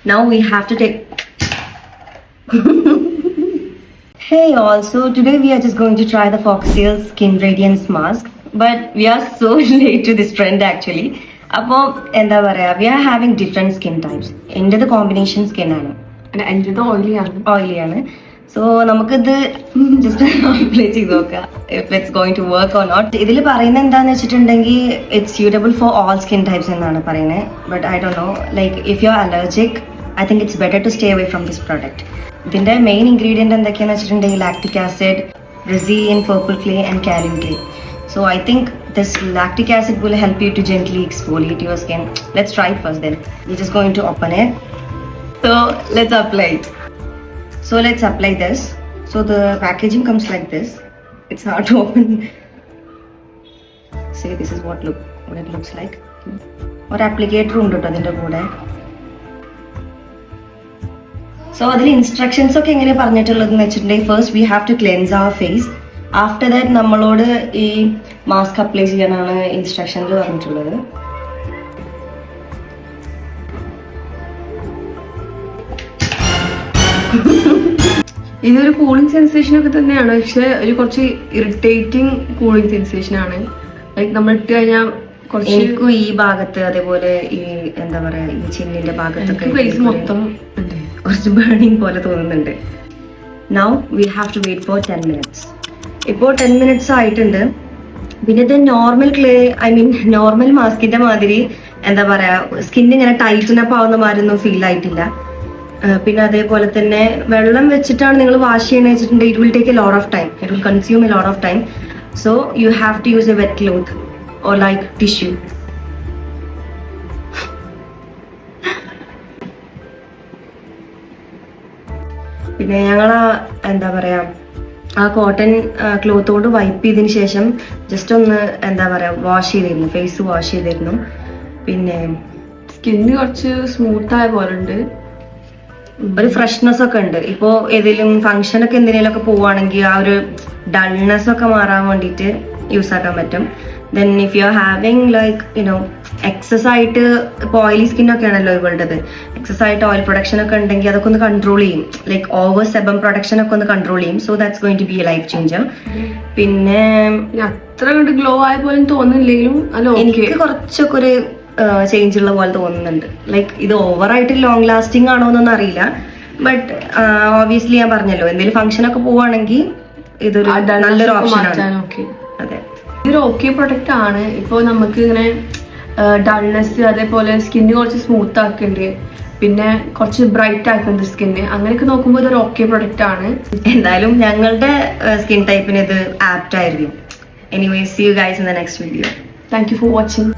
Now we have to take. Hey all, so today we are just going to try the Foxtail Skin Radiance Mask, but we are so late to this trend actually. അപ്പോൾ എന്താ പറയാ, we are having different skin types. എൻ്റെത് combination skin ആണ്, എൻ്റെത് ഓയിലിയാണ്. So നമുക്കിത് just apply ചെയ്ത് നോക്കാം if it's going to work or not. ഇതിൽ പറയുന്നത് എന്താണെന്ന് വെച്ചിട്ടുണ്ടെങ്കിൽ it's suitable for all skin types എന്നാണ് പറയുന്നത്. But I don't know, like if you are allergic I think it's better to stay away from this product. ഇതിന്റെ main ingredient എന്തൊക്കെയാണെന്ന് വെച്ചിട്ടുണ്ടെങ്കിൽ lactic acid, resin, purple clay and kaolin clay. So I think this lactic acid will help you to gently exfoliate your skin. Let's try it first then. We're just going to open it. So let's apply it. So let's apply this. So the packaging comes like this. It's hard to open. See, this is what it looks like. Or applicator undu adinte koode. So adile instructions okke engane parnittulladu vechittunde, first we have to cleanse our face. After that നമ്മളോട് ഈ mask apply ചെയ്യാനാണ് ഇൻസ്ട്രക്ഷനിൽ പറഞ്ഞിട്ടുള്ളത്. ഇതൊരു cooling sensation ഒക്കെ തന്നെയാണ്, പക്ഷെ ഒരു കുറച്ച് ഇറിറ്റേറ്റിംഗ് കൂളിംഗ് സെൻസേഷൻ ആണ്. ലൈക്ക് നമ്മൾ ഇട്ട് കഴിഞ്ഞാൽ എനിക്കും ഈ ഭാഗത്ത്, അതേപോലെ ഈ എന്താ പറയാ ഈ ചിന്നിന്റെ ഭാഗത്തൊക്കെ ഫേസ് മൊത്തം കുറച്ച് ബേണിംഗ് പോലെ തോന്നുന്നുണ്ട്. Now we have to wait for 10 minutes. ഇപ്പോൾ 10 minutes ആയിട്ടുണ്ട്. പിന്നെ ഇത് normal clay, I mean normal മാസ്കിന്റെ മാതിരി എന്താ പറയാ സ്കിൻ ഇങ്ങനെ ടൈറ്റൻ അപ്പ് ആവുന്ന മാതിരി ഒന്നും ഫീൽ ആയിട്ടില്ല. പിന്നെ അതേപോലെ തന്നെ വെള്ളം വെച്ചിട്ടാണ് നിങ്ങൾ വാഷ് ചെയ്യണമെന്ന് വെച്ചിട്ടുണ്ടെങ്കിൽ it will take a lot of time, it will consume a lot of time. So you have to use a wet cloth or like tissue. പിന്നെ ഞങ്ങൾ എന്താ പറയാ ആ കോട്ടൺ ക്ലോത്ത് കൊണ്ട് വൈപ്പ് ചെയ്തതിന് ശേഷം ജസ്റ്റ് ഒന്ന് എന്താ പറയാ വാഷ് ചെയ്തിരുന്നു, ഫേസ് വാഷ് ചെയ്തിരുന്നു. പിന്നെ സ്കിന്ന് കുറച്ച് സ്മൂത്ത് ആയ പോലെ ഉണ്ട്, ഒരു ഫ്രഷ്നെസ് ഒക്കെ ഉണ്ട്. ഇപ്പോൾ ഏതെങ്കിലും ഫംഗ്ഷനൊക്കെ എന്തിനേലും ഒക്കെ പോവുകയാണെങ്കിൽ ആ ഒരു ഡൾനെസ് ഒക്കെ മാറാൻ വേണ്ടിയിട്ട് യൂസ് ആക്കാൻ പറ്റും. Then if you are having like you know excess ആയിട്ട്, ഇപ്പോൾ ഓയിലി സ്കിൻ ഒക്കെ ആണല്ലോ ഇവളുടേത്, എക്സസ് ആയിട്ട് ഓയിൽ പ്രൊഡക്ഷൻ ഒക്കെ ഉണ്ടെങ്കിൽ അതൊക്കെ ഒന്ന് കൺട്രോൾ ചെയ്യും. ലൈക്ക് ഓവർ സെബം പ്രൊഡക്ഷൻ ഒക്കെ ഒന്ന് കൺട്രോൾ ചെയ്യും. So that's going to be a life changer. പിന്നെ അത്ര കണ്ട് ഗ്ലോ ആയ പോലെ തോന്നുന്നില്ലെങ്കിലും എനിക്ക് കുറച്ചൊക്കെ ഒരു ചേഞ്ച് ഉള്ള പോലെ തോന്നുന്നുണ്ട്. ലൈക്ക് ഇത് ഓവറായിട്ട് ലോങ് ലാസ്റ്റിംഗ് ആണോ എന്നൊന്നും അറിയില്ല. ബട്ട് ഓബിയസ്ലി ഞാൻ പറഞ്ഞല്ലോ, എന്തെങ്കിലും ഫംഗ്ഷൻ ഒക്കെ പോവുകയാണെങ്കിൽ ഇതൊരു നല്ലൊരു ഓപ്ഷനാണ്. അതെ, ഇതൊരു ഓക്കെ പ്രൊഡക്റ്റ് ആണ്. ഇപ്പോൾ നമുക്ക് ഇങ്ങനെ ഡൾനെസ്, അതേപോലെ സ്കിന്ന് കുറച്ച് സ്മൂത്ത് ആക്കുന്നുണ്ട്, പിന്നെ കുറച്ച് ബ്രൈറ്റ് ആക്കുന്നുണ്ട് സ്കിന്ന്. അങ്ങനെയൊക്കെ നോക്കുമ്പോൾ ഇതൊരു ഓക്കെ പ്രൊഡക്റ്റ് ആണ്. എന്തായാലും ഞങ്ങളുടെ സ്കിൻ ടൈപ്പിന് ഇത് ആപ്റ്റ് ആയിരുന്നു. Anyways, see you guys in the next video. Thank you for watching.